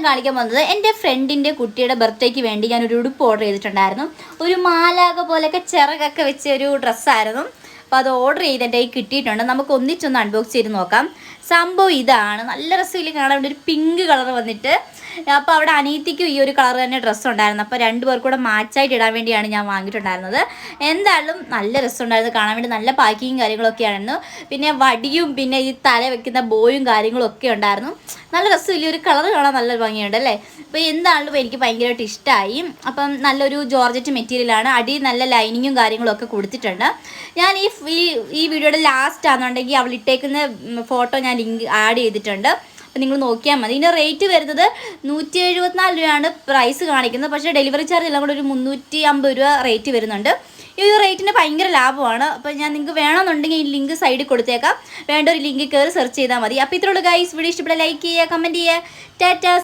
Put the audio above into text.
കാണിക്കാൻ പോകുന്നത് എൻ്റെ ഫ്രണ്ടിൻ്റെ കുട്ടിയുടെ ബർത്ത്ഡേക്ക് വേണ്ടി ഞാനൊരു ഉടുപ്പ് ഓർഡർ ചെയ്തിട്ടുണ്ടായിരുന്നു. ഒരു മാലാക പോലെയൊക്കെ ചിറകൊക്കെ വെച്ച ഒരു ഡ്രസ്സായിരുന്നു. അപ്പോൾ അത് ഓർഡർ ചെയ്ത് എൻ്റെ കയ്യിൽ കിട്ടിയിട്ടുണ്ട്. നമുക്ക് ഒന്നിച്ചൊന്ന് അൺബോക്സ് ചെയ്ത് നോക്കാം. സംഭവം ഇതാണ്. നല്ല രസത്തിൽ കാണാൻ വേണ്ടി ഒരു പിങ്ക് കളർ വന്നിട്ട്, അപ്പോൾ അവിടെ അനീതിക്കും ഈ ഒരു കളർ തന്നെ ഡ്രസ്സ് ഉണ്ടായിരുന്നു. അപ്പോൾ രണ്ടുപേർക്കും കൂടെ മാച്ചായിട്ട് ഇടാൻ വേണ്ടിയാണ് ഞാൻ വാങ്ങിയിട്ടുണ്ടായിരുന്നത്. എന്തായാലും നല്ല രസമുണ്ടായിരുന്നു കാണാൻ വേണ്ടി. നല്ല പാക്കിങ്ങും കാര്യങ്ങളൊക്കെ ആയിരുന്നു. പിന്നെ വടിയും പിന്നെ ഈ തല വെക്കുന്ന ബോയും കാര്യങ്ങളും ഒക്കെ ഉണ്ടായിരുന്നു. നല്ല രസമില്ല, ഒരു കളർ കാണാൻ നല്ല ഭംഗിയുണ്ട് അല്ലേ. അപ്പോൾ എന്താണെങ്കിലും എനിക്ക് ഭയങ്കരമായിട്ട് ഇഷ്ടമായി. അപ്പം നല്ലൊരു ജോർജറ്റ് മെറ്റീരിയലാണ്. അടി നല്ല ലൈനിങ്ങും കാര്യങ്ങളും ഒക്കെ കൊടുത്തിട്ടുണ്ട്. ഞാൻ ഈ വീഡിയോയുടെ ലാസ്റ്റ് ആണെന്നുണ്ടെങ്കിൽ അവൾ ഇട്ടേക്കുന്ന ഫോട്ടോ ഞാൻ ലിങ്ക് ആഡ് ചെയ്തിട്ടുണ്ട്. അപ്പോൾ നിങ്ങൾ നോക്കിയാൽ മതി. ഇതിൻ്റെ റേറ്റ് വരുന്നത് 174 രൂപയാണ് പ്രൈസ് കാണിക്കുന്നത്. പക്ഷേ ഡെലിവറി ചാർജ് എല്ലാം കൂടെ ഒരു 350 രൂപ റേറ്റ് വരുന്നുണ്ട്. ഈ ഒരു റേറ്റിന് ഭയങ്കര ലാഭമാണ്. അപ്പോൾ ഞാൻ നിങ്ങൾക്ക് വേണമെന്നുണ്ടെങ്കിൽ ഈ ലിങ്ക് സൈഡിൽ കൊടുത്തേക്കാം. വേണ്ട ഒരു ലിങ്ക് കയറി സെർച്ച് ചെയ്താൽ മതി. അപ്പോൾ ഇത്രയുള്ള ഗൈസ്, വീഡിയോ ഇഷ്ടപ്പെട്ട ലൈക്ക് ചെയ്യുക, കമൻറ്റ് ചെയ്യുക. ടാറ്റാ.